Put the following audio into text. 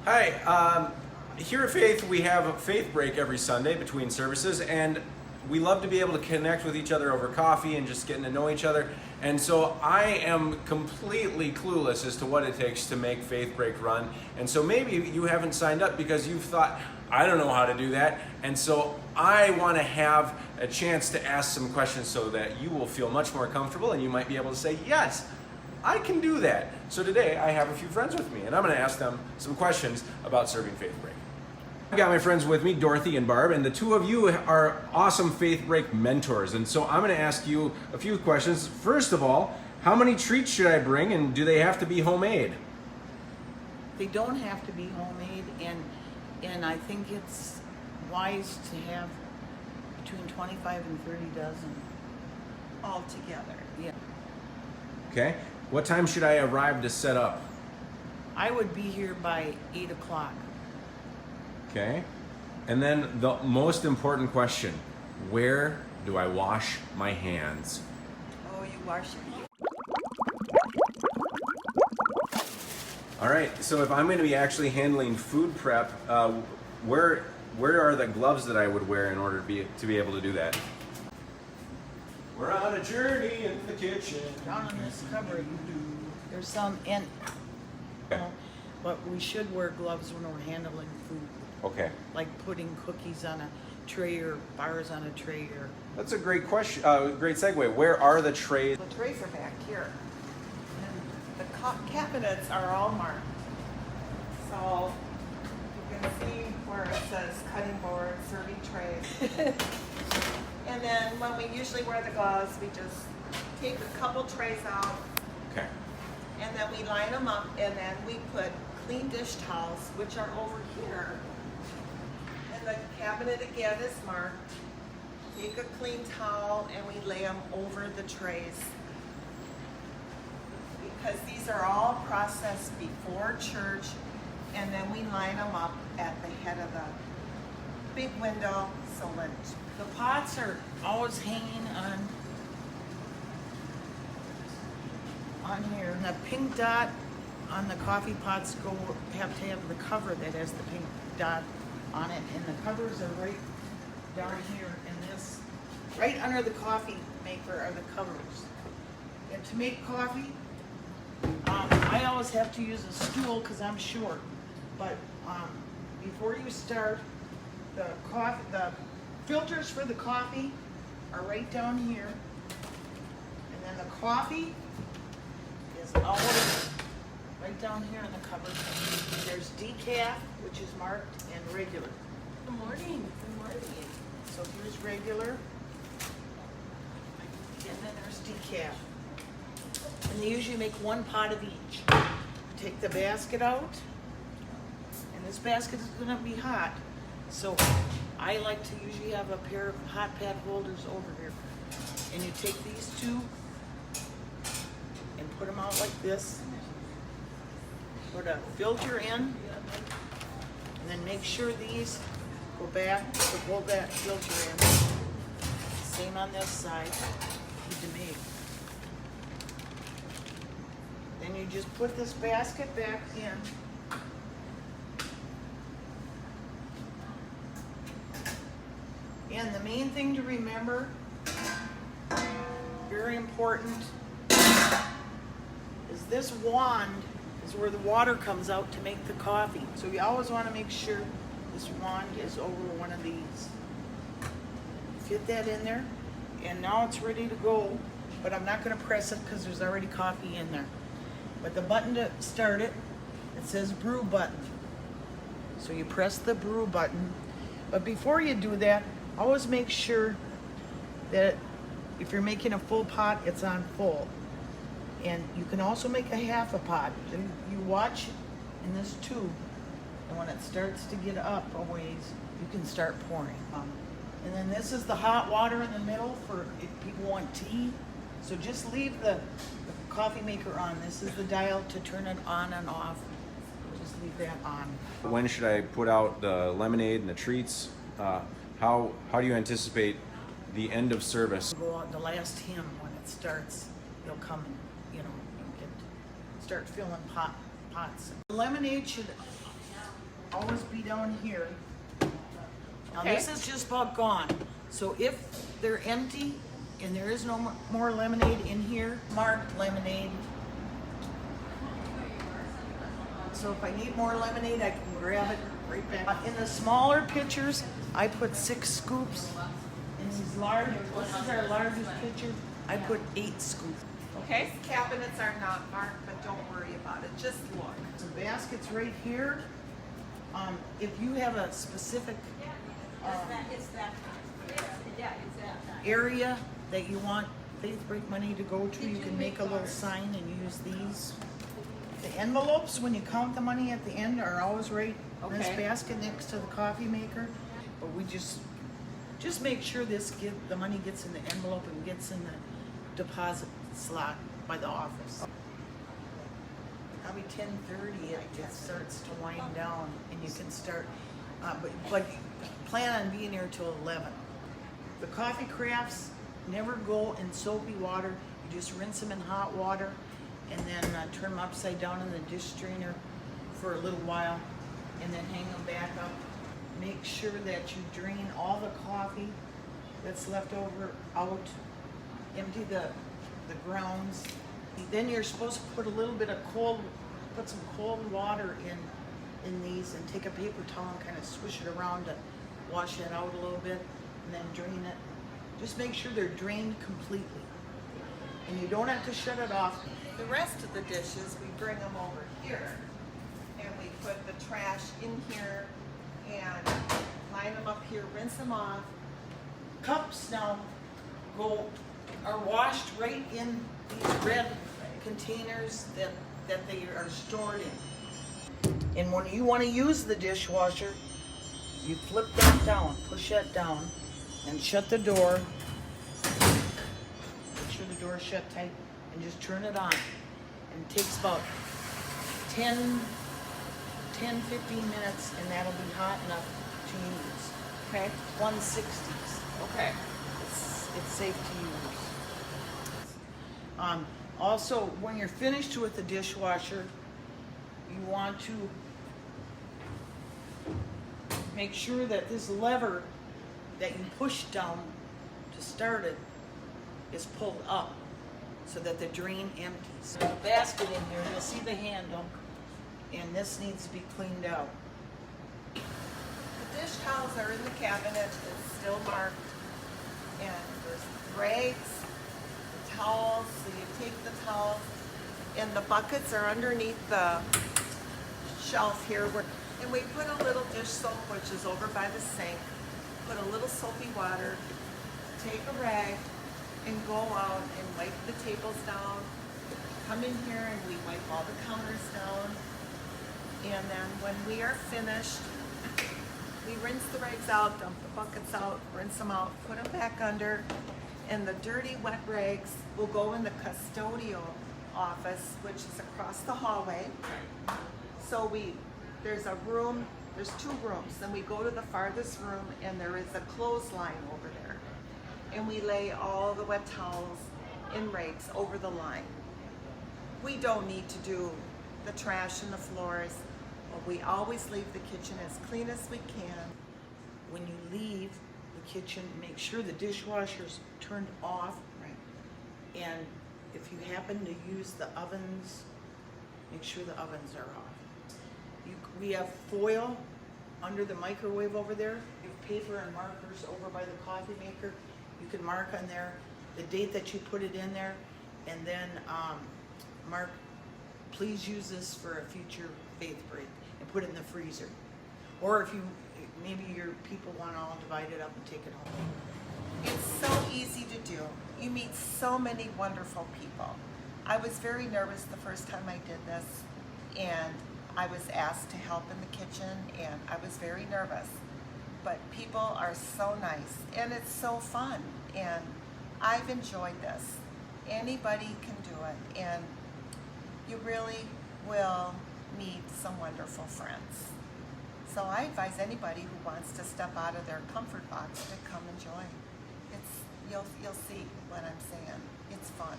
Hi, here at Faith we have a faith break every Sunday between services, and we love to be able to connect with each other over coffee and just getting to know each other. And so I am completely clueless as to what it takes to make Faith Break run. And so maybe you haven't signed up because you've thought, I don't know how to do that. And so I want to have a chance to ask some questions so that you will feel much more comfortable and you might be able to say, yes, I can do that. So today I have a few friends with me and I'm going to ask them some questions about serving Faith Break. I've got my friends with me, Dorothy and Barb, and the two of you are awesome Faith Break mentors. And so I'm going to ask you a few questions. First of all, how many treats should I bring, and do they have to be homemade? They don't have to be homemade, and I think it's wise to have between 25 and 30 dozen all together. Yeah. Okay. What time should I arrive to set up? I would be here by 8 o'clock. Okay. And then the most important question, where do I wash my hands? Oh, you wash your hands. All right, so if I'm going to be actually handling food prep, where are the gloves that I would wear in order to be able to do that? We're on a journey in the kitchen. Down in this cupboard, there's some in. But we should wear gloves when we're handling food, Okay, like putting cookies on a tray or bars on a tray or. that's a great question. Great segue. Where are the trays? The trays are back here. And the cabinets are all marked. So you can see where it says cutting board, serving trays. And then when we usually wear the gloves, we just take a couple trays out Okay. and then we line them up and then we put clean dish towels, which are over here. And the cabinet again is marked. Take a clean towel and we lay them over the trays. Because these are all processed before church, and then we line them up at the head of the big window so that The pots are always hanging on here. And the pink dot on the coffee pots have to have the cover that has the pink dot on it, and the covers are right down here in this, right under the coffee maker are the covers. And to make coffee, I always have to use a stool because I'm short. But before you start, the filters for the coffee are right down here, and then the coffee is always right down here in the cupboard. There's decaf, which is marked, and regular. Good morning. Good morning. So here's regular, and then there's decaf. And they usually make one pot of each. Take the basket out, and this basket is gonna be hot. So I like to usually have a pair of hot pad holders over here. And you take these two and put them out like this. Put a filter in, and then make sure these go back to hold that filter in. Same on this side, need to make. Then you just put this basket back in. And the main thing to remember, very important, is this wand is where the water comes out to make the coffee. So you always want to make sure this wand is over one of these. Fit that in there, and now it's ready to go, but I'm not going to press it because there's already coffee in there. But the button to start it, it says brew button. So you press the brew button, but before you do that, always make sure that if you're making a full pot, it's on full. And you can also make a half a pot. Then you watch in this tube, and when it starts to get up a ways, you can start pouring. And then this is the hot water in the middle for if people want tea. So just leave the coffee maker on. This is the dial to turn it on and off. Just leave that on. When should I put out the lemonade and the treats? How do you anticipate the end of service? Go on the last hymn when it starts. You'll come and you'll start filling pots. Lemonade should always be down here. Now Okay. this is just about gone. So if they're empty and there is no more lemonade in here, marked lemonade. So if I need more lemonade, I can grab it right back. In the smaller pitchers, I put 6 scoops. In these large, this is our largest pitcher, I put 8 scoops. Okay, cabinets are not marked, but don't worry about it, just look. The basket's right here. If you have a specific area that you want Faith Break money to go to, you can make a little sign and use these. The envelopes, when you count the money at the end, are always right in this Okay. basket next to the coffee maker. But we just make sure the money gets in the envelope and gets in the deposit slot by the office. Probably 10:30 it starts to wind down and you can start, but plan on being here till 11. The coffee crafts never go in soapy water. You just rinse them in hot water and then turn them upside down in the dish strainer for a little while and then hang them back up. Make sure that you drain all the coffee that's left over out. Empty the grounds. Then you're supposed to put a little bit of put some cold water in these and take a paper towel and kind of swish it around to wash it out a little bit and then drain it. Just make sure they're drained completely. And you don't have to shut it off. The rest of the dishes, we bring them over here and we put the trash in here and line them up here, rinse them off. Cups now are washed right in these red containers that they are stored in. And when you want to use the dishwasher, you flip that down, push that down, and shut the door. Make sure the door is shut tight, and just turn it on. And it takes about 10, 15 minutes, and that'll be hot enough to use. Okay. 160s. Okay. It's safe to use. Also, when you're finished with the dishwasher, you want to make sure that this lever that you push down to start it is pulled up so that the drain empties. There's a basket in here, you'll see the handle, and this needs to be cleaned out. The dish towels are in the cabinet, it's still marked. And there's rags, the towels, so you take the towels, and the buckets are underneath the shelf here. And we put a little dish soap, which is over by the sink, put a little soapy water, take a rag, and go out and wipe the tables down. Come in here and we wipe all the counters down. And then when we are finished, we rinse the rags out, dump the buckets out, rinse them out, put them back under, and the dirty, wet rags will go in the custodial office, which is across the hallway. So there's a room, there's 2 rooms, then we go to the farthest room and there is a clothesline over there. And we lay all the wet towels and rags over the line. We don't need to do the trash and the floors. We always leave the kitchen as clean as we can. When you leave the kitchen, make sure the dishwasher's turned off. Right. And if you happen to use the ovens, make sure the ovens are off. We have foil under the microwave over there. You have paper and markers over by the coffee maker. You can mark on there the date that you put it in there, and then mark, please use this for a future Faith Break, and put it in the freezer. Or if maybe your people want to all divide it up and take it home. It's so easy to do. You meet so many wonderful people. I was very nervous the first time I did this, and I was asked to help in the kitchen, and I was very nervous. But people are so nice, and it's so fun, and I've enjoyed this. Anybody can do it, and you really will meet some wonderful friends. So I advise anybody who wants to step out of their comfort box to come and join. You'll see what I'm saying. It's fun.